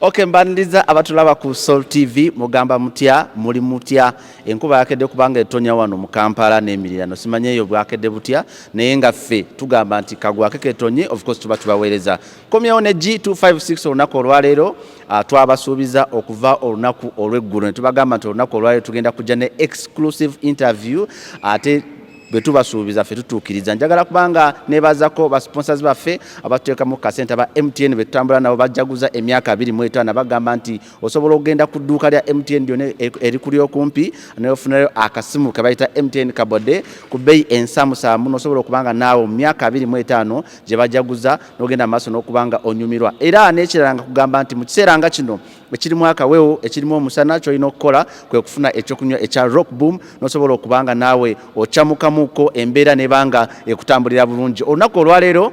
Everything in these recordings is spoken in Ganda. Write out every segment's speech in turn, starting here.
Okay, mbaniriza abatulaba ku Soul TV mugamba mutya muli mutya enkuba yakedde kubanga etonya wano mu Kampala n'emiriraano simanyeyo bwakedde butya naye nga ffe tugamba nti kagwake ketonye of course tuba tubaweereza komyewo ne G256 olunaku olwaleero twabasuubiza okuva olunaku olw'eggulu ne tubagamba nti olunaku olwaleero tugenda kujja ne exclusive interview ate betubasuubiza ffe tutuukiriza njagala kubanga neebazako ba sponsors baffe abatuteeka mu kasente aba MTN betutambula nabo bajjaguza emyaka 25 bagamba nti osobola okugenda ku dduuka lya MTN lyonna eri kuli okumpi n'ofunayo akasimu ke bayita MTN kabode ku bbeeyi ensamusaamu n'osobola okubanga naawe mu myaka 25 gye bajjaguza n'ogenda maaso n'okubanga onyumirwa era n'ekirala nga kugamba nti mu kiseera nga kino ekirimu akawewo ekirimu omusana kyolina okukola kwe kufuna ekyokunywa ekya rock boom n'osobola okubanga naawe okyamukamuko embeera nebanga ekutambulira bulungi olunaku olwaleero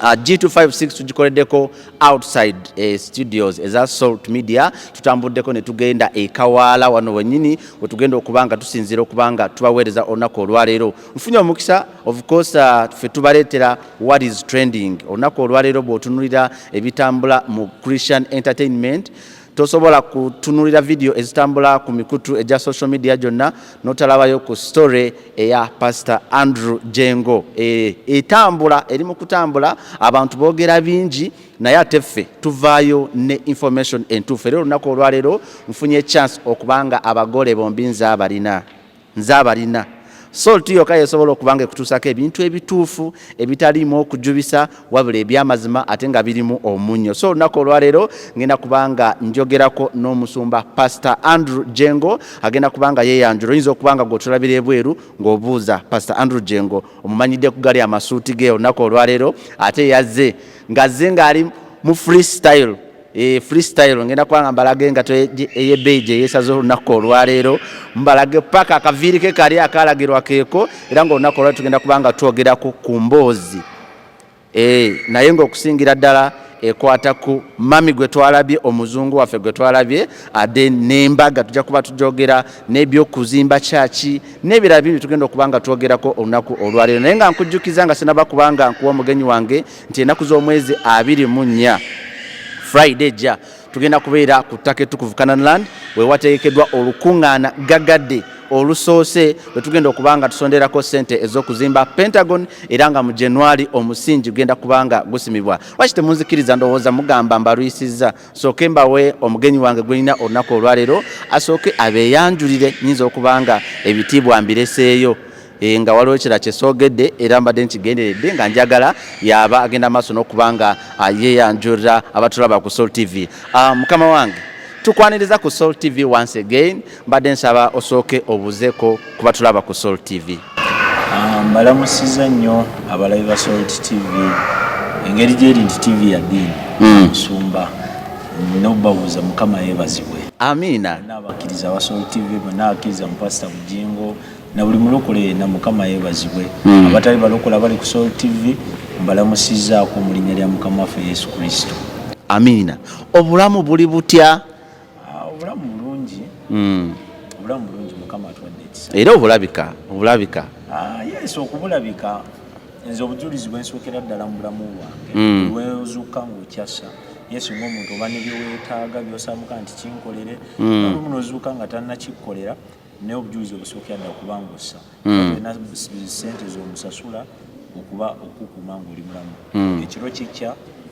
G256 tugikoleddeko outside studios eza Salt Media tutambuddeko ne tugenda ekawaala wano wennyini we tugenda okubanga tusinzira okubanga tubaweereza olunaku olwaleero nfunye omukisa of course ffe tubaleetera what is trending olunaku olwaleero bw'otunulira ebitambula mu Christian entertainment tosobola kutunulira video ezitambula ku mikutu eja social media jonna notalabayo ku story eya Pastor Andrew Jengo etambula eri mu kutambula abantu boogera bingi naye ate ffe tuvaayo ne information entuufu era olunaku olwaleero nfunye chance okubanga abagole bombi nzaabalina Salt yoka yesobola okubanga ekutuusako ebintu ebituufu ebitaliimu okujubisa wabula ebyamazima ate nga birimu omunnyo so olunaku olwaleero ngenda kubanga njogerako Nomusumba Pastor Andrew Jengo agenda kubanga yeyanjula oyinza okubanga gw'otulabira ebweru ng'obuuza Pastor Andrew Jengo omumanyidde ku gali amasuuti ge olunaku olwaleero ate yazze ng'ali mu freestyle freestyle ngenda kwanga mbalage nga eyebbeeyi yesaze olunaku olwaleero mbalage paka akaviiri ke kali akalagirwa keeko era ng'olunaku olwaleero tugenda kubanga twogerako ku Mboozi naye ng'okusingira ddala ekwata ku mami gwe twalabye omuzungu waffe gwe twalabye ade n'Embaga tujja kuba tujogera n'ebyokuzimba kyaki n'ebirala bingi tugenda okubanga twogerako olunaku olwaleero naye nga nkujjukiza nga sinaba kubanga nkuwa omugenyi wange nti ennaku z'omwezi 24 Friday ja tugenda kubeera ku ttaka ettukuvu Canaanland we wateekeddwa olukuŋŋaana gagadde olusoose we tugenda okubanga tusonderako ssente ez'okuzimba Pentagon era nga mu January omusingi gugenda kubanga gusimibwa lwaki temunzikiriza ndowooza mugamba mbalwisizza sooke mbawe omugenyi wange gwelina olunaku olwaleero asooke abeeyanjulire nyinza okubanga ebitiibwa mbireseeyo nga waliwo ekirala kyesoogedde era mbadde nkigenderedde nga njagala yaba agenda maaso n'okubanga yeyanjulira abatulaba ku Soul TV mukama wange tukwaniriza ku Soul TV once again mbadde nsaba osooke obuzeeko ku batulaba ku Soul TV mbalamusiza nnyo abalabi ba Soul TV engeri gyeri nti TV ya ddiini Nomusumba n'obabuuza mukama yeebazibwe amiina n'abakkiriza ba Soul TV bonna abakkiriza mu Pastor Bujjingo na buli mulokole na mukama yeebazibwe abatali balokola bali ku Soul TV mbalamusizaako mu linnya lya mukama waffe Yesu Kristo amiina obulamu buli butya obulamu bulungi mukama atwadde ekisa era obulabika yes okubulabika nze obujulizi bwensookera ddala mu bulamu bwange weozuuka ng'okyasa yesu ng'omuntu oba ne byeweetaaga by'osaamuka nti kinkolere olumu n'ozuuka nga tannakikkolera naye obujulizi obusookera ddala okuba ng'ossa olina ssente z'omusasula okuba okukuuma ng'oli mulamu ekiro kikya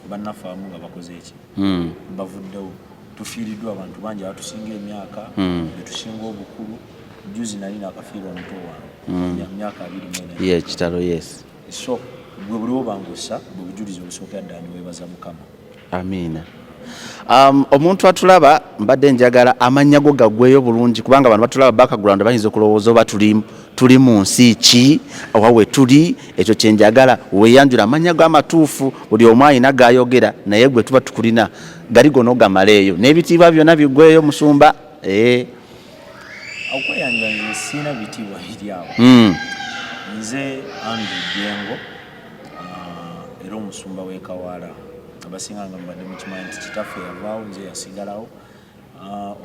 bannaffe abamu nga bakoze eki bavuddewo tufiiriddwa abantu bangi abatusinga emyaka betusinga obukulu juzi nali nakafiirwa omuto wange myaka 24 ekitalo yes so bwe buli oba ng'ossa bwe bujulizi obusookera ddala niweebaza mukama amiina omuntu atulaba mbadde njagala amannya go gaggweyo bulungi kubanga abantu batulaba background bayinza okulowooza oba tuli mu nsi ki oba we tuli ekyo kyenjagala weeyanjula amannya go amatuufu buli omu alina gayogera naye gwe tuba tukulina gali gonna ogamaleeyo n'ebitiibwa byonna biggweyo musumba okweyanjula nze siina bitiibwa biri awo nze Andrew Jengo era omusumba w'ekawaala abasinga nga mbadde mukimanyi nti kitaffe yavaawo nze yasigalawo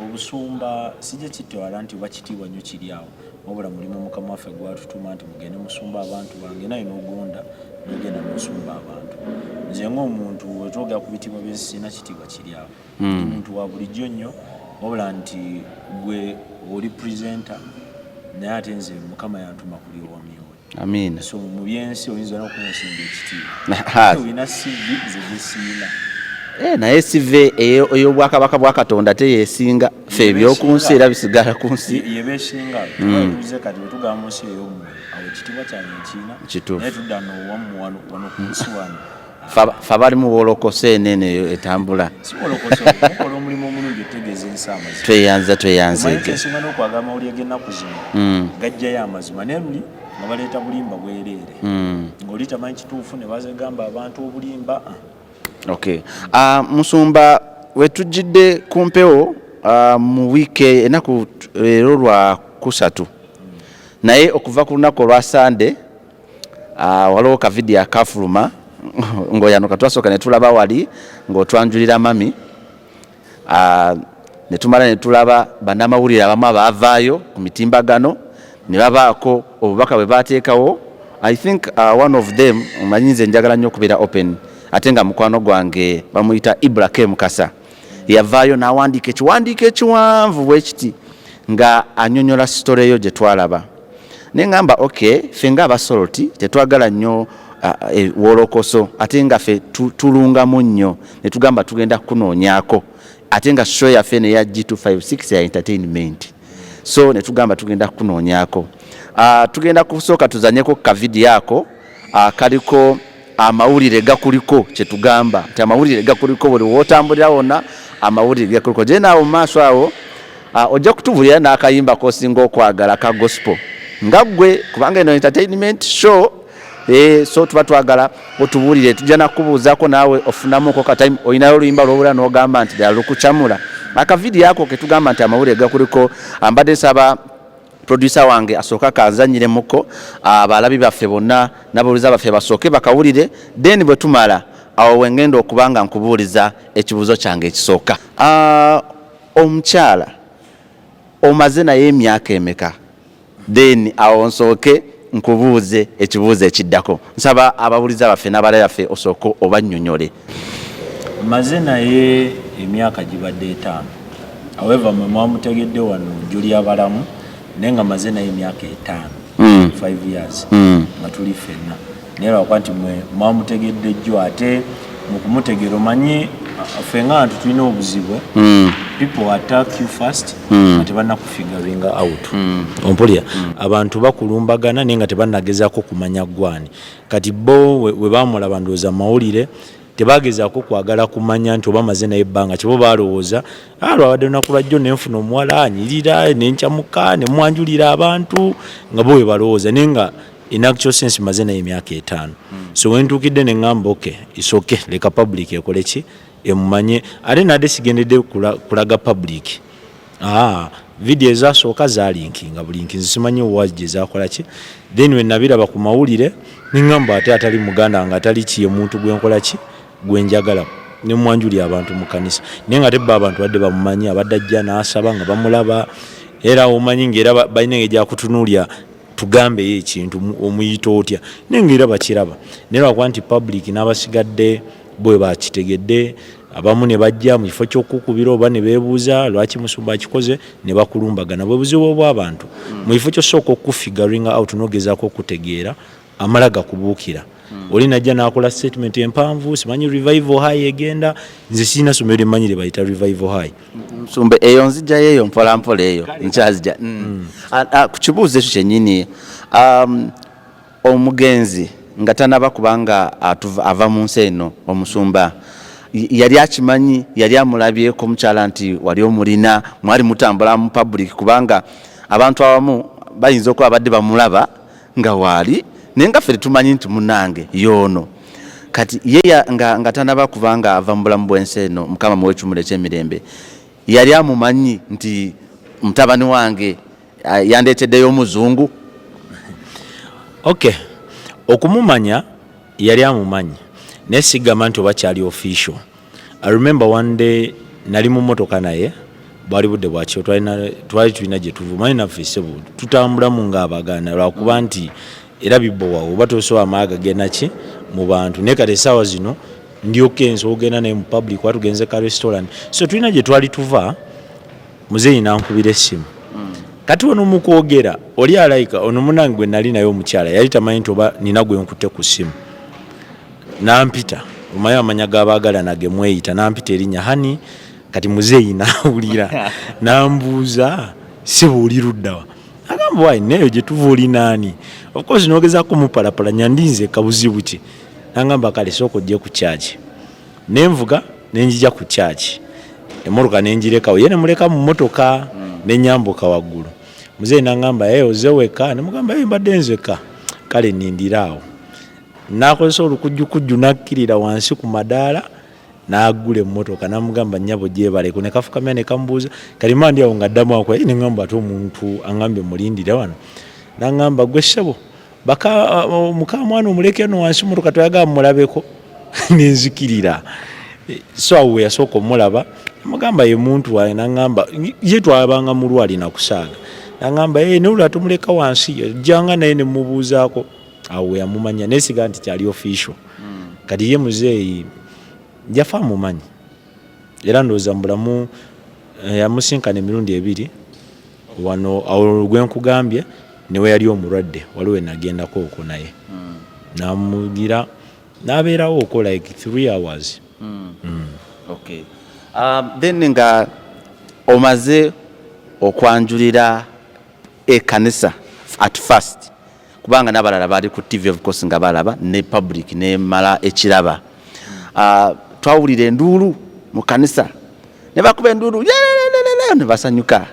obusumba sijja kitwala nti oba kitiibwa nnyo kiri awo wabula mulimu mukama waffe gwatutuma nti mugende musumba abantu bange naye n'ogonda nogenda nosumba abantu. Nze ng'omuntu wetwogera ku bitibwa byesina kitiibwa kiri awo. Omuntu wa bulijjo nnyo wabula nti gwe oli presenter naye ate nze Mukama yantuma kuli owamyoyo. Amiina. So mu byensi oyinza n'okunsinga ekitiibwa. Olina CV ze gisiina. Naye CV ey'obwakabaka bwa Katonda teyeesinga ffe ebyokunsi era bisigala ku nsi. Yebeesinga tuze kati bwe tugaba mu nsi ey'omwoyo awo ekitiibwa kyange ekiina naye tudda n'owamu wano ku nsi wano. Fa bali mu bolokose enene eyo etambula. Si bolokose mukola omulimu omulungi otegeeza ensi amazima. Tweyanze. Ensonga n'okwagala amawulire g'ennaku zino gajjayo amazima naye luli nga baleeta bulimba bwereere. Ng'oli tamanyi kituufu ne bazegamba abantu obulimba. Okay. Musumba wetujjidde ku mpewo mu wiiki enaku leero lwa kusatu. Naye okuva ku lunaku olwa Sande waliwo ka vidiyo akafuluma ng'oyano katwasooka ne tulaba wali ng'otwanjulira mami. Ne tumala ne tulaba bannamawulire abamu abaavaayo ku mitimbagano ne babaako obubaka bwe baateekawo. I think one of them omanyi nze njagala nnyo okubeera open ate nga mukwano gwange bamuyita Ibrahim Kasa yavaayo n'awandiika ekiwandiiko ekiwanvu bwe kiti nga annyonnyola sitole eyo gye twalaba. Ne ngamba okay ffe ng'abasoloti tetwagala nnyo wolokoso ate nga ffe tulungamu nnyo ne tugamba tugenda kunoonyaako ate nga show yaffe ne ya G256 ya entertainment. So ne tugamba tugenda kunoonyaako. Tugenda kusooka tuzanyeko ka vidiyo ako kaliko amawulire gakuliko kyetugamba nti amawulire gakuliko buli wootambulira wonna amawulire gakuliko. Gye naawo mu maaso awo ojja kutubulira n'akayimba kosinga okwagala ka gospel nga ggwe kubanga eno entertainment show. So tuba twagala otubuulire tujja nakubuuzaako naawe ofunamuko ka time olinayo oluyimba lwobula n'ogamba nti ddala lukucamula. Akavidiyo ako ke tugamba nti amawulire gakuliko mbadde nsaba producer wange asooka kanzanyire muko abalabi baffe bonna n'ababuuliza baffe basooke bakawulire then bwe tumala awo wengenda okubanga nkubuuliza ekibuuzo kyange ekisooka. Omukyala omaze naye emyaka emeka then awo nsooke nkubuuze ekibuuzo ekiddako. Nsaba ababuuliza baffe n'abalala baffe osooka obannyonnyole. Maze naye emyaka gibadde 5. However mwe mwamutegedde wano njuli abalamu naye nga maze naye emyaka 5 5 years nga tuli ffenna naye lwakwa nti mwe mwamutegedde jjo ate mu kumutegera omanyi ffe nga ntu tulina obuzibu. People attack you first nga tebannakufigaringa out. Ompulira abantu bakulumbagana naye nga tebannagezaako kumanya gwani kati bo we baamulaba ndowooza mawulire tebagezaako kwagala kumanya nti oba maze naye ebbanga kyebo balowooza lwabadde lunaku lwajjo nenfuna omuwala anyirira nenkyamuka ne mwanjulira abantu nga bo we balowooza naye nga in actual sense maze naye emyaka 5. So wentuukidde ne ŋŋamba okay isoke leka public ekole ki emumanye ate nadde sigendedde kulaga public. Video ezasooka zalinkinga bulinki nsimanyi wajje zakola ki then we nabiraba ku mawulire niŋŋamba ate atali Muganda nga atali ki omuntu gwenkola ki gwenjagala ne mwanjuli abantu mu kanisa naye nga tebba abantu badde bamumanyi abadde ajja n'asaba nga bamulaba era omanyi ng'era balina engeri gyakutunuulya tugambeyo ekintu omuyita otya naye ng'era bakiraba naye lwakuba nti public n'abasigadde bwe bakitegedde abamu ne bajja mu kifo ky'okukubira oba ne beebuuza lwaki Musumba akikoze ne bakulumbagana bwe buzibu bw'abantu mu kifo ky'osooka okufigaringa out n'ogezaako okutegeera amala gakubuukira. Oli najja n'akola statement empanvu simanyi revival high egenda nze sirina somero emmanyire bayita revival high. Musumba eyo nzijjayo eyo mpolampola eyo nkyazijja. Ku kibuuzo ekyo kyennyini omugenzi nga tanaba kubanga ava mu nsi eno Omusumba yali akimanyi yali amulabyeko mukyala nti wali omulina mwali mutambula mu public kubanga abantu abamu bayinza okuba badde bamulaba nga waali naye nga ffe tumanyi nti munange yoono kati ye nga tanaba kubanga ava mu bulamu bw'ensi eno Mukama muwe ekimuli eky'emirembe yali amumanyi nti mutabani wange yandeeteddeyo omuzungu. Okay okumumanya yali amumanyi naye sigamba nti oba kyali official. I remember one day nali mu motoka naye bwali budde bwakyo twali tulina gye tuva manyi naffe ssebu tutambulamu ng'Abaganda lwakuba nti era bibbowawo oba tosobola amaaga gena ki mu bantu naye kati essaawa zino ndyoka enso ogenda naye mu public watugenze ka restaurant so tulina gye twali tuva muzeeyi nankubira essimu kati wano mu kwogera oli alayika ono munange gwe nali naye omukyala yali tamanyi nti oba nina gwe nkutte ku ssimu nampita omanyi amanya g'abaagala nage mweyita nampita erinnya hani kati muzeeyi nawulira nambuuza sebo oli luddawa agamba wayi neyo gye tuva oli naani of course nogezaako mupalapalanya ndinze kabuzibu ki nangamba kale sooka ojje ku kyaki nenvuga nenjija ku kyaki emmotoka nenjirekawo ye nemuleka mu mmotoka nenyambuka waggulu muzeeyi nangamba oze weka nemugamba mbadde nzeka kale nindiraawo nakozesa olukujjukujju nakkirira wansi ku madaala n'agula emmotoka namugamba nnyabo gyebaleko ne kafukamya ne kamubuuza kalima ndi awo ng'addamu akwa neŋŋamba ate omuntu aŋŋambye mulindire wano n'aŋŋamba gwe ssebo mukamwana omuleke eno wansi mmotoka toyagala mulabeko nenzikirira so awo we yasooka omulaba namugamba ye muntu waye n'aŋŋamba ye twabanga mulwali nakusaaga n'aŋŋamba newulira tumuleka wansi jjanga naye nemubuuzaako awo we yamumanya neesiga nti kyali official kati ye muzeeyi jafa amumanyi era ndowooza mu bulamu yamusinkana emirundi 2 wano awo gwenkugambye newe yali omulwadde waliwo enagendako okwo naye namugira n'abeerawo okwo like 3 hours. Okay. Then nga omaze okwanjulira ekanisa at first kubanga n'abalala bali ku TV of course nga balaba ne public ne mala ekiraba twawulira enduulu mu kanisa ne bakuba enduulu ne basanyuka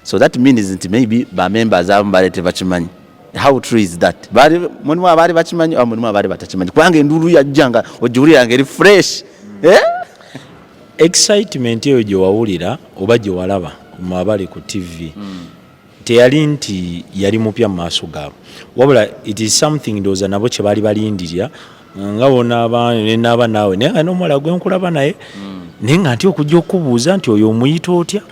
so that means nti maybe ba members abo balete bakimanyi how true is that bali mulimu abali bakimanyi au mulimu abali batakimanyi kubanga enduulu yajjanga ogiwulira ngeri fresh excitement eyo gye wawulira oba gye walaba mu abali ku TV teyali nti yali mupya mu maaso gaabo wabula it is something ndowooza nabo kye baali balindirira nga wona n'aba naawe naye nga n'omuwala gwe nkulaba naye naye nga nti okujja okubuuza nti oyo omuyita otya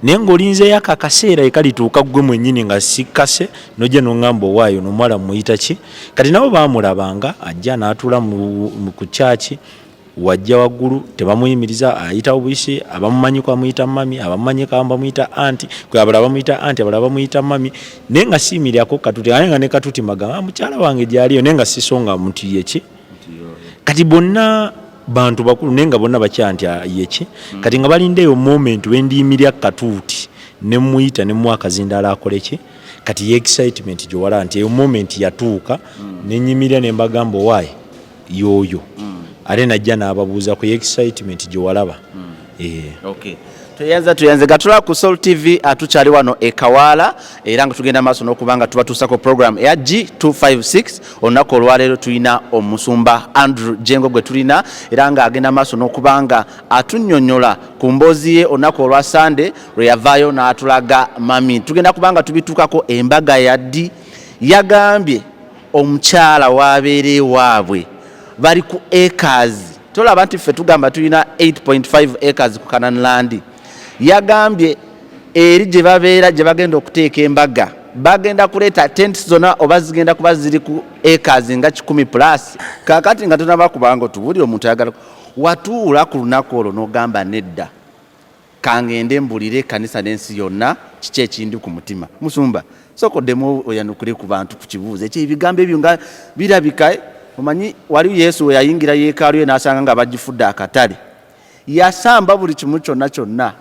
naye ng'olinzeeyo akaseera ekalituuka ggwe mwennyini nga sikkase nojja n'oŋŋamba owaayo n'omuwala muyita ki kati nabo baamulabanga ajja n'atuula ku kyaki wajja waggulu tebamuyimiriza ayita obuyisi abamumanyi ko amuyita mami abamumanyi ko bamuyita anti kwe abalala bamuyita anti abalala bamuyita mami naye nga siimiryako katuti naye nga ne katuti magamba mukyala wange gyaliyo naye nga sisonga muntu yeki kati bonna bantu bakulu naye nga bonna bakyanti yeki kati nga balindeeyo moment wendiyimirya katuuti ne muyita ne muwa akazindaala akoleki kati ye excitement gyowala nti eyo moment yatuuka nenyimirya ne mbagamba owaaye yooyo ate najja n'ababuuza ku excitement gyewalaba. Okay. tuyanze gatula ku Soul TV atukyali wano ekawaala era nga tugenda maaso n'okubanga tubatuusako program eya G256 olunaku olwaleero tulina omusumba Andrew Jengo gwe tulina era nga agenda maaso n'okubanga atunnyonnyola ku mboozi ye olunaku olwa Sunday lwe yavaayo n'atulaga mami tugenda kubanga tubituukako embaga yaddi yagambye omukyala waabeere waabwe bali ku acres tolaba nti ffe tugamba tulina 8.5 acres ku Canaan land yagambye eri gye babeera gye bagenda okuteeka embaga bagenda kuleeta tents zonna oba zigenda kuba ziri ku acres nga 10 plus kakati nga tunaba kubanga otubuulire omuntu ayagala watuula ku lunaku olwo n'ogamba nedda kangende mbulire ekkanisa n'ensi yonna kiki ekindi ku mutima musumba sokoddemu oyanukule ku bantu ku kibuuzo ekyo ebigambo ebyo nga birabika omanyi wali Yesu we yayingira yeekaalu ye n'asanga nga bagifudde akatale yasamba buli kimu kyonna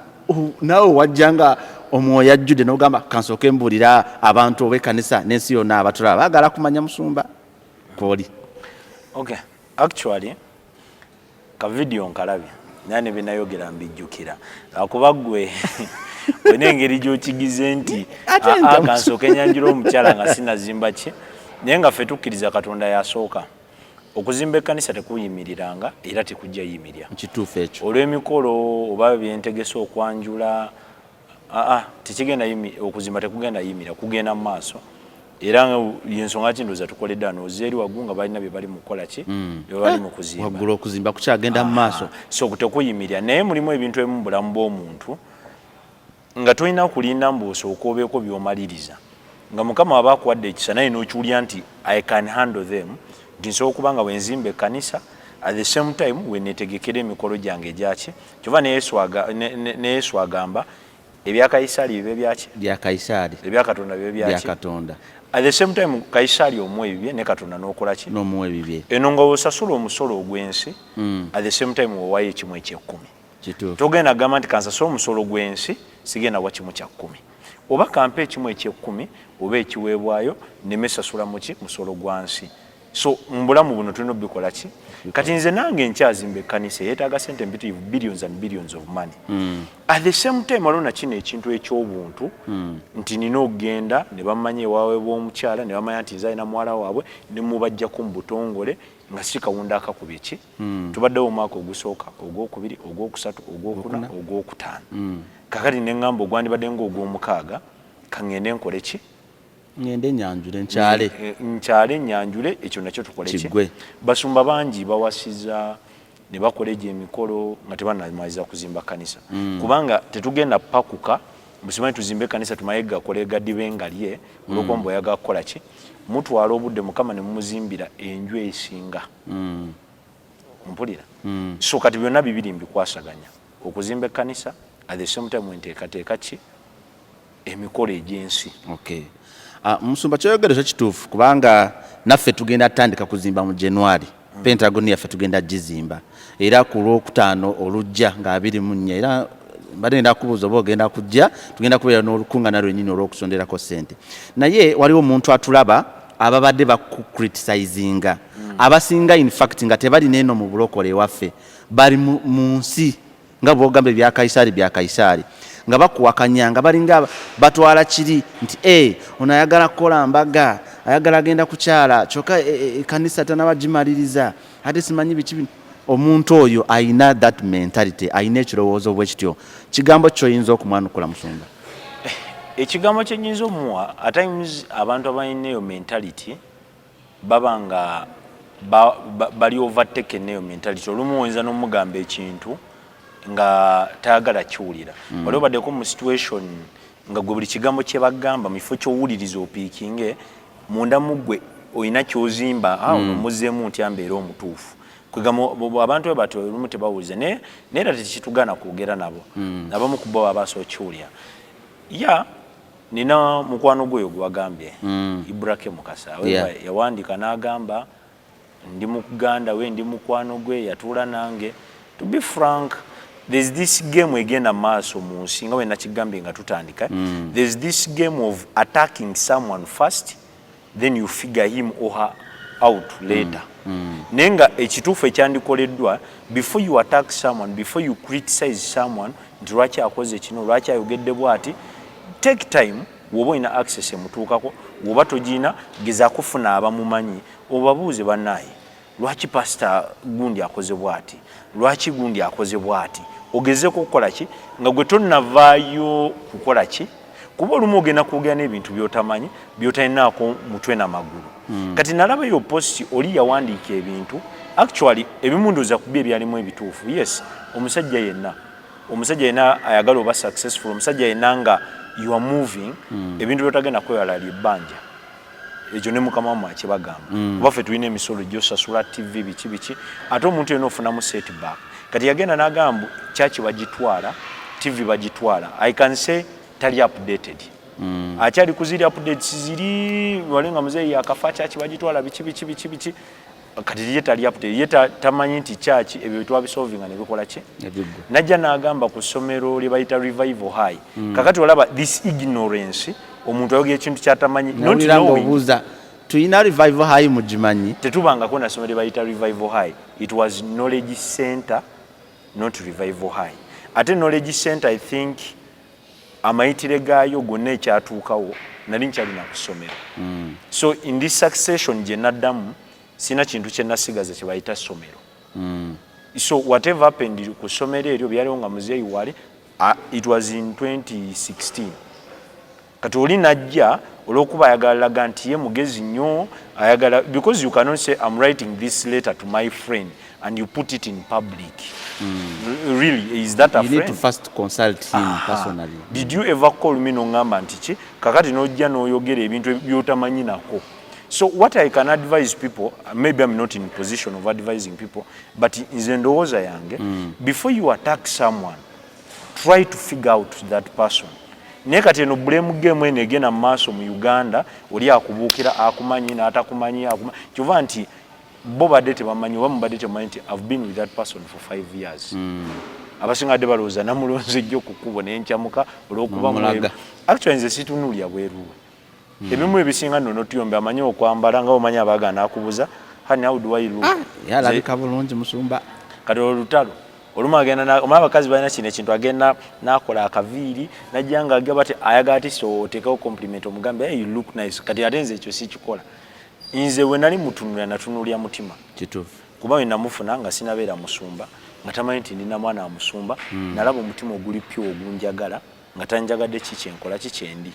naawe wajjanga omwoyo ajjudde n'ogamba kansooke mbuulira abantu ob'ekkanisa n'ensi yonna abatulaba baagala kumanya musumba kwoli. Okay, actually ka video nkalabye naye ne binayogera mbijjukira akuba ggwe n'engeri gy'okigize nti kansooke nyanjula omukyala nga sinazimba ki naye nga ffe tukkiriza Katonda yasooka okuzimba ekkanisa tekuyimiriranga era tekujja yimirya kituufu ekyo olw'emikolo oba byentegesa okwanjula tekigenda okuzimba tekugenda yimirya kugenda mu maaso era yensonga ki ndowooza tukoledde wano ozeeri waggulu nga balina bye bali mu kukola ki bye bali mu kuzimba waggulu okuzimba kukyagenda mu maaso so tekuyimirya naye mulimu ebintu ebimu mu bulamu bw'omuntu nga tolina kulinda mbosooka obeeko by'omaliriza nga Mukama aba akuwadde ekisa naye n'okiwulira nti I can handle them nti nsobola okuba nga wenzimba ekkanisa at the same time weneetegekera emikolo gyange egyaki kyova ne Yesu agamba ebya Kayisaali bibe byaki bya Kayisaali ebya Katonda bibe byaki bya Katonda at the same time Kayisaali omuwe ebibye ne Katonda n'okola ki n'omuwe ebibye eno nga osasula omusolo ogw'ensi at the same time owayo ekimu eky'ekkumi togenda gamba nti kansasula omusolo gw'ensi sigenda wa kimu kya kkumi oba kampa ekimu eky'ekkumi oba ekiweebwayo nemesasula muki musolo gwa nsi so mbulamu buno tulina obikola ki kati nze nange nkyazimba ekkanisa yeetaaga sente mpitirivu billions and billions of money at the same time waliwo nakino ekintu eky'obuntu nti nina okugenda ne bamanya ewaabwe b'omukyala ne bamanya nti nze alina muwala waabwe ne mubajjako mu butongole nga si kawunda akakubi ki tubaddewo omwaka ogusooka ogwokubiri ogwokusatu ogwokuna ogwokutaano kakati ne ŋŋamba ogwandibadde ng'ogw'omukaaga kaŋŋende nkole ki ngende nyanjule nkyale nyanjule ekyo nakyo tukole ki basumba bangi bawasiza ne bakola egyo emikolo nga tebanamaliza kuzimba kanisa kubanga tetugenda pakuka musimanyi tuzimbe kanisa tumaye gakole gadibe ngalye olwokuba mbu oyagala kukola ki mutwala obudde mukama ne mumuzimbira enju esinga mpulira so kati byonna bibiri mbikwasaganya okuzimba ekkanisa at the same time enteekateeka ki emikolo egy'ensi Musumba kyoyogere kituufu kubanga naffe tugenda tandika kuzimba mu January Pentagon yaffe tugenda gizimba era ku Lwokutaano olujja nga 24 era mbadde ngenda kubuuza oba ogenda kujja tugenda kubeera n'olukuŋŋaana lwennyini olw'okusonderako ssente naye waliwo omuntu atulaba ababadde bakucriticizinga abasinga in fact nga tebalina eno mu bulokole ewaffe bali mu nsi nga bw'ogamba ebya Kayisaali nga bakuwakanya nga balinga batwala kiri nti ono ayagala kukola mbaga ayagala agenda kukyala kyokka ekkanisa tanabagimaliriza ate simanyi biki omuntu oyo ayina that mentality ayina ekirowoozo bwe kityo kigambo kyoyinza okumwanukula Musumba ekigambo kyenyinza omuwa at times abantu abalina eyo mentality baba nga bali overtake neyo mentality olumu oyinza n'omugamba ekintu nga tayagala kiwulira waliwo baddeko mu situation nga gwe buli kigambo kye bagamba mu kifo ky'owuliriza opiikinge munda mu ggwe olina kyozimba ono muzzeemu ntya mbeera omutuufu abantu bwe batyo olumu tebawuliza naye era tekitugaana kwogera nabo abamu ku bo baba basobola kiwulira nina mukwano gweyo gwe wagambye Ibrahim Mukasa yawandiika n'agamba ndi Muganda we ndi mukwano gwe yatuula nange to be frank there's this game egenda maaso mu nsi nga bwe nakigambye nga tutandika there's this game of attacking someone first then you figure him or her out later naye nga ekituufu ekyandikoleddwa before you attack someone before you criticize someone nti lwaki akoze kino lwaki ayogedde bwati take time woba olina access emutuukako woba togiina gezaako kufuna abamumanyi obabuuze bannaaye lwaki pasita gundi akoze bwati lwaki gundi akoze bwati ogezeeko okukola ki nga gwe tonnavaayo kukola ki kuba olumu ogenda kwogera n'ebintu by'otamanyi by'otalinaako mutwe n'amagulu kati nalaba yo posti oli yawandiika ebintu actually ebimu ndowooza ku byo ebyalimu ebituufu yes omusajja yenna ayagala oba successful omusajja yenna nga you are moving ebintu by'otagenda kwewalala ebbanja ekyo ne mukama wammwe akibagamba kuba ffe tulina emisolo gy'osasula TV biki ate omuntu yenna ofunamu setback kati yagenda n'agamba kyaki bagitwala TV bagitwala I can say tali updated akyali kuziri updates ziri walenga muzeeyi yakafa kyaki bagitwala biki kati ye tali updated ye tamanyi nti kyaki ebyo twabisolvinga ne bikola ki najja n'agamba ku ssomero lye bayita revival high kakati olaba this ignorance omuntu ayogera ekintu kyatamanyi not knowing tuyina revival high mugimanyi tetubangako na ssomero lye bayita revival high it was knowledge center not revival high ate knowledge center I think amayitire gaayo gonna ekyatuukawo nali nkyalina ku ssomero so in this succession gye naddamu sina kintu kye nasigaza kye bayita ssomero so whatever happened ku ssomero eryo byaliwo nga muzeeyi wali it was in 2016 kati oli najja olw'okuba ayagalaga nti ye mugezi nnyo ayagala because you cannot say I'm writing this letter to my friend and you put it in public really is that a you friend? Need to first consult him personally. Did you ever call me n'ongamba nti ki kakati n'ojja n'oyogera ebintu by'otamanyi nako So what I can advise people, maybe I'm not in position of advising people, but nze ndowooza yange, before you attack someone, try to figure out that person. Naye kati eno blame game eno egenda mu maaso mu Uganda, oli akubuukira akumanyi n'atakumanyi kyova nti bo badde tebamanyi oba mubadde tebamanyi nti I've been with that person for 5 years. Abasinga dde balowooza namulonze ejjo ku kkubo n'enkyamuka olw'okuba mulaga. Actually nze situnuulya bweruwe. Ebimu ebisinga nno n'otuyombe amanyi okwambala nga omanyi abagana akubuza hani how do I look? Yalabika bulungi Musumba. Kati olutalo oluma agenda omala abakazi balina kino ekintu agenda n'akola akaviiri najja nga agamba ati ayagala ati so oteekawo compliment omugambe hey, you look nice. Kati ate nze ekyo sikikola. Nze we nali mutunulira natunuulya mutima kituufu kuba we namufuna nga sinabeera Musumba nga tamanyi nti ndina mwana wa Musumba nalaba omutima oguli pyo ogunjagala nga tanjagadde kikyenkola kikyendi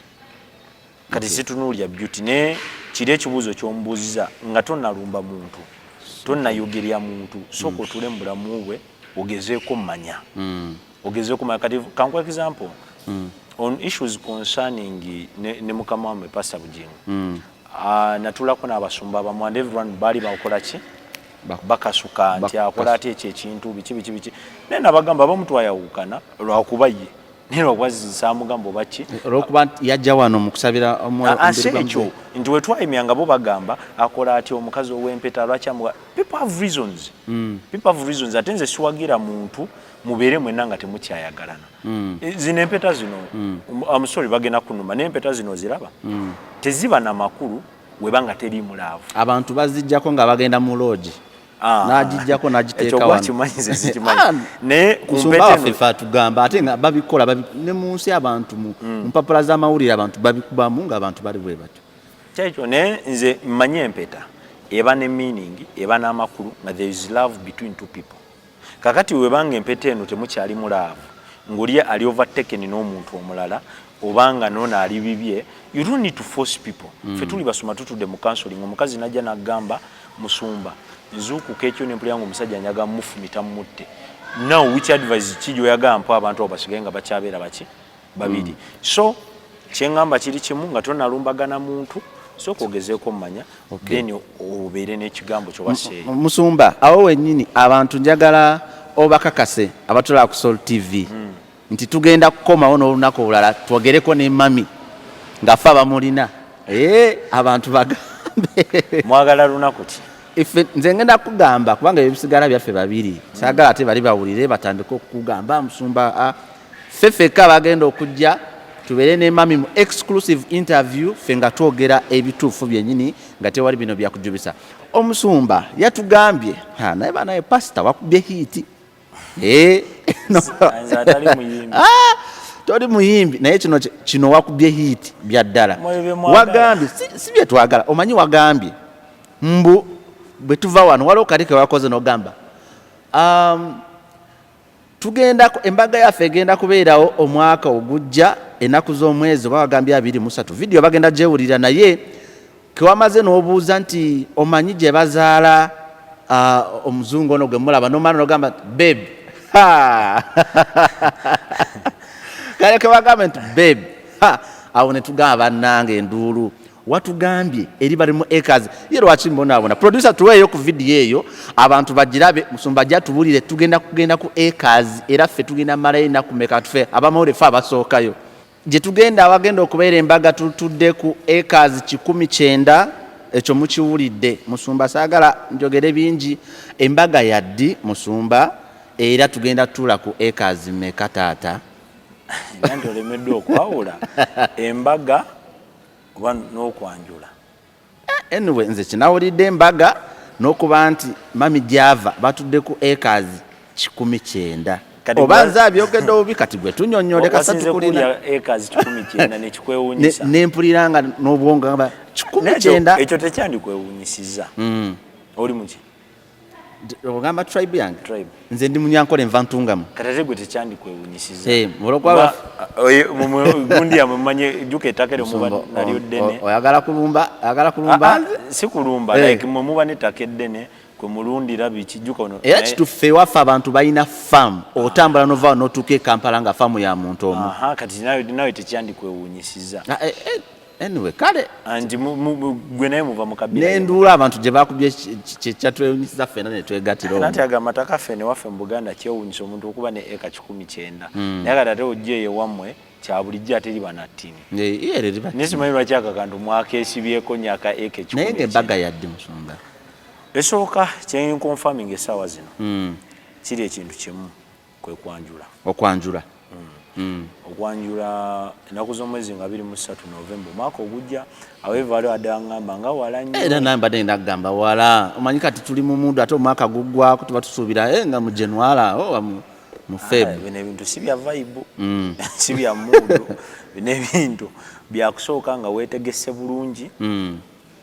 kati situnuulya beauty ne kiri ekibuuzo ky'omubuuziza nga tonnalumba muntu tonnayogerya muntu sooka otule mu bulamu bwe ogezeeko mmanya ogezeeko mmanya kati kankuwa example on issues concerning ne mukama wamwe Pastor Bujjingo natulako n'abasumba abamu and everyone baali bakola ki bakasuka nti akola ati ekyo ekintu biki naye nabagamba abamu twayawukana lwakuba ye naye lwakubazizisa amugamba oba ki olwokuba yajja wano mu kusabira ekyo nti we twayimyanga bo bagamba akola ati omukazi ow'empeta lwaki amuga people have reasons ate nze siwagira muntu mubeere mwenna nga temukyayagalana zino empeta zino amusori bagenda kunuma n'empeta zino ziraba teziba na makulu webanga teri mulaavu abantu bazijjako nga bagenda mu lodge n'agijjako n'agiteeka wano naye kumpeta tugamba ate nga babikola ne mu nsi abantu mu mpapula z'amawulire abantu babikubamu ng'abantu bali bwe batyo kyekyo naye nze mmanyi empeta eba ne meaning eba n'amakulu nga there is love between two people kakati webanga empeta eno temukyali mulaavu ng'oli ali overtaken n'omuntu omulala obanga nona ali bibye you don't need to force people fe tuli basoma tutudde mu counseling omukazi najja n'agamba Musumba nzuukuka ekyo n'empulira ngo omusajja nyaga mufumita mutte now which advice kijo yagampa abantu abasigaye nga bakyabeera baki babiri so kyengamba kiri kimu nga tonnalumbagana muntu so kogezeeko mmanya then obeere n'ekigambo ky'obaseeyo Musumba awo wennyini abantu njagala obakakase abatulaba ku Soul TV nti tugenda kukomawo n'olunaku olulala twogereko ne mami ng'afe abamulina abantu bagambe mwagala lunaku ki ife nze ngenda kugamba kubanga ebisigala byaffe babiri saagala ate bali bawulire batandika okugamba Musumba ffeffeka bagenda okujja tubeere ne mami mu exclusive interview ffe nga twogera ebituufu byennyini nga tewali bino byakujubisa Omusumba yatugambye naye banaye pasita wakubye hiiti toli muyimbi naye kino wakubye hiiti bya ddala wagambye si bye twagala omanyi wagambye mbu bwe tuva wano waliwo kati ke wakoze n'ogamba tugenda embaga yaffe egenda kubeerawo omwaka ogujja ennaku z'omwezi oba wagambye 23 vidiyo bagenda gyewulira naye kewamaze n'obuuza nti omanyi gye bazaala omuzungu ono gwe mulaba nomala n'ogamba babe kale kewagamba nti babe awo ne tugamba bannange enduulu watugambye eri bali mu acres ye lwaki mbonaabona producer tuweeyo ku vidiyo eyo abantu bagirabe Musumba ajja tubulire kugenda ku acres era ffe tugenda malayo ennaku meka tufe abamawulire ffe abasookayo gye tugenda awagenda okubeera embaga tutudde ku acres 19 ekyo mukiwulidde Musumba saagala njogere bingi embaga yaddi Musumba era tugenda tuula ku acres meka taata nanti olemeddwa okwawula embaga kuba n'okwanjula anyway nze kinawulidde embaga n'okuba nti mami gyava batudde ku acres 19 oba nze abyogedde obubi kati gwe tunyonnyole kasatukulina acres 19 nekikwewuunyisa nempulira nga n'obwongo gamba 19 ekyo tekyandikwewuunyisiza oli muki ogamba tribe yange nze ndi munyankole nva ntungamu katate gwe tekyandikwewuunyisiza gundi yamwe mumanye jjuka ettaka eryo muba nalyo ddene oyagala kulumba si kulumba like mwe muba n'ettaka eddene kwe mulundira biki jjuka ono era kituufu ewaffe abantu balina faamu otambula nova n'otuuka e Kampala nga faamu ya muntu omu kati nawe tekyandikwewuunyisiza anyway kale anti gwe naye muva mu kabira nenduula abantu gye bakubye kyatwewunyisiza ffena ne twegatira nati agamba takaffe ne waffe mu Buganda kyewunyisa omuntu okuba ne eka 19 naye kati ate ojja eyo wammwe kya bulijjo ate liba na ttini nesimanyi lwaki akakantu mwakeesibyeko nyaka eka 10 naye ng'embaga yadde Musumba esooka kyenkonfaming essaawa zino kiri ekintu kimu kwe kwanjula okwanjula ennaku z'omwezi nga 23 Novemba omwaka ogujja aweva waliwo adde aŋŋamba nga wala nnyo era naye mbadde ngenda kugamba wala omanyi kati tuli mu mundu ate omwaka guggwako tuba tusuubira nga mu January oba mu Feb bino ebintu si bya vibe si bya muudu bino ebintu byakusooka nga weetegesse bulungi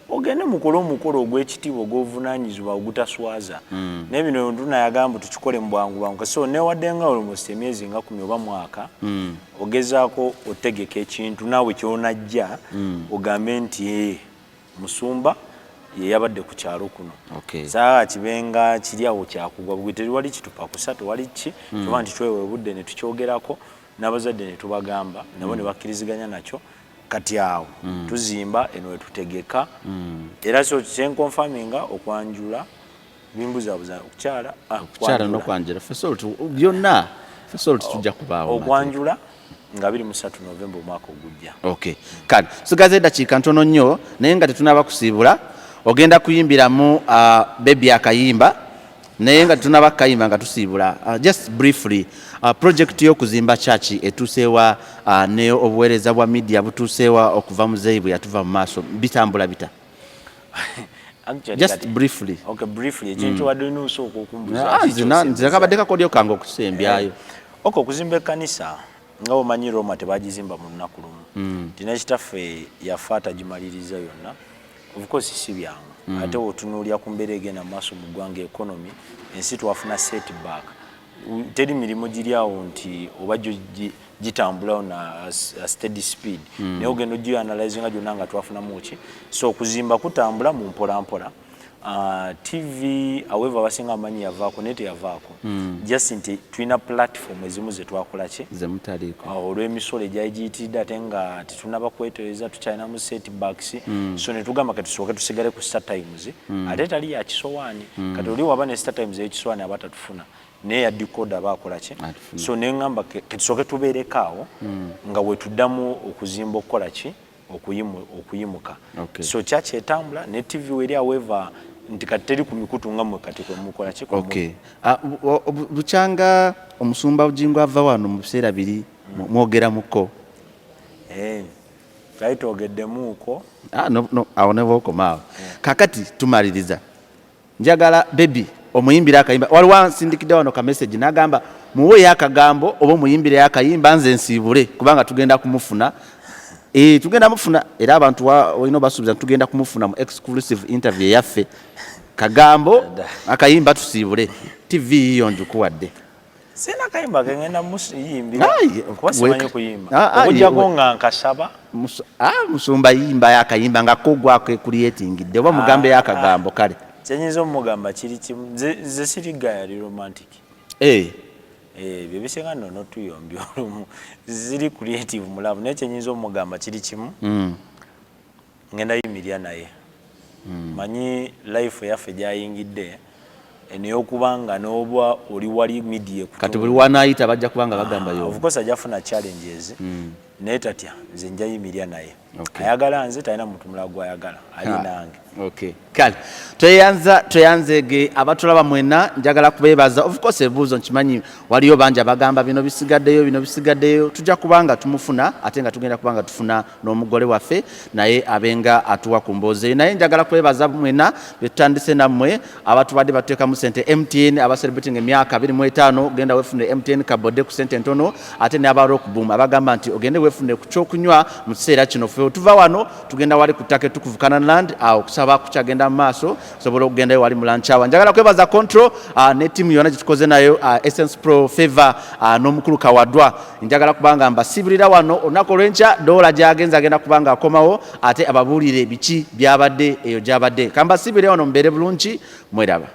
ogende mukole omukolo ogw'ekitiibwa ogw'obuvunaanyizibwa ogutaswaza naye bino tunayagamba tukikole mu bwangu so newadde nga almost emyezi nga 10 oba mwaka ogezaako otegeka ekintu naawe kyonajja ogambe nti Musumba ye yabadde ku kyalo kuno saa kibenga kiri awo kyakugwa bwe tewali kitupa kusatu wali ki tuba nti twewe budde ne tukyogerako n'abazadde ne tubagamba nabo ne bakkiriziganya nakyo kati awo tuzimba eno wetutegeka era so kyenkonfaminga okwanjula bimbuzabuza okukyala n'okwanjula byonna tujja kubaawo okwanjula nga 23 Novemba omwaka ogujja kale sigaze eddakiika ntono nnyo naye nga tetunaba kusiibula ogenda kuyimbiramu bebi akayimba naye nga tetunaba kayimba nga tusiibula just briefly project y'okuzimba church etuuseewa ne obuweereza bwa media butuuseewa okuva mu zeeyi bwe yatuva mu maaso bitambula bita just briefly ekintu wadde n'osooka okumbuza nze kabadde kakodyo kange okusembyayo okuzimba ekkanisa nga omanyi Roma tebagizimba mu lunaku lumu tina kitaffe Yaffe atagimaliriza yonna of course si byangu ate otunuulya ku mbeera egenda mu maaso mu ggwanga economy ensi twafuna setback teri mirimu giri awo nti oba gitambulawo na steady speed naye ogenda ogianalyze nga gyonna nga twafunamu ki so okuzimba kutambula mu mpolampola TV however abasinga amanyi yavaako naye teyavaako just nti tulina platform ezimu zetwakola ki zemutaliiko olw'emisolo egyali giyitiridde ate nga tetunaba kwetereza tukyalinamu setbacks so ne tugamba kati tusooke tusigale ku Star Times ate tali ya kisowaani kati oli waba ne Star Times ey'ekisowaani aba tatufuna naye ya decoder baakola ki so ne ngamba tusooke tubeereko awo nga wetuddamu okuzimba okukola ki okuyimuka so church etambula ne TV weri however nti kati teri ku mikutu nga mwe kati kwe mukola ki bukyanga omusumba Bujjingo ava wano mu biseera biri mwogeramuko twali twogeddemuuko awo ne bookomaawo kakati tumaliriza njagala bebi omuyimbira akayimba waliwo ansindikidde wano ka message n'agamba muweeyo akagambo oba omuyimbire akayimba nze nsiibule kubanga tugenda kumufuna tugenda mufuna era abantu olina basuubiza tugenda kumufuna mu exclusive interview Yaffe kagambo akayimba tusiibule TV yiyo njukuwadde sina kayimba kengenda musiyimbira kuba simanyi kuyimba okujjako nga nkasaba Musumba yimba yakayimba nga kogwako creatingidde oba mugambe yakagambo kale kyenyinza omugamba kiri kimu ze siri gayali romantic byo bisinga nno tuyombi olumu ziri creative mulavu naye kyenyinza omugamba kiri kimu ngenda yimirya naye manyi life yaffe gyayingidde eneyokubanga n'oba oli wali media kati buli wanaayita bajja kubanga bagamba yo of course ajafuna challenges naye tatya nze nja yimirya naye ayagala nze talina muntu mulala gwayagala ali nange kale tweyanzege abatulaba mwena njagala kubeebaza of course ebibuuzo nkimanyi waliyo bangi abagamba bino bisigaddeyo tujja kubanga tumufuna ate nga tugenda kubanga tufuna n'omugole waffe naye abenga atuwa ku mboozi naye njagala kubeebaza mwena betutandise nammwe abatubadde batuteekamu sente MTN abacelebrating emyaka 25 genda wefune MTN kabodde ku sente ntono ate ne aba rock boom abagamba nti ogende wefune ku kyokunywa mu kiseera kino ffe tuva wano tugenda wali ku ttaka etukuvu land okusaba kukyagenda mu maaso sobola okugendayo wali mulanchawa njagala kwebaza control ne timu yonna gyetukoze nayo Essence Pro Favor n'omukulu Kawadwa njagala kubanga mbasibirira wano olunaku olw'enkya dola gyagenza agenda kubanga akomawo ate ababuulire biki byabadde eyo gyabadde kambasibire wano mbeere bulungi mweraba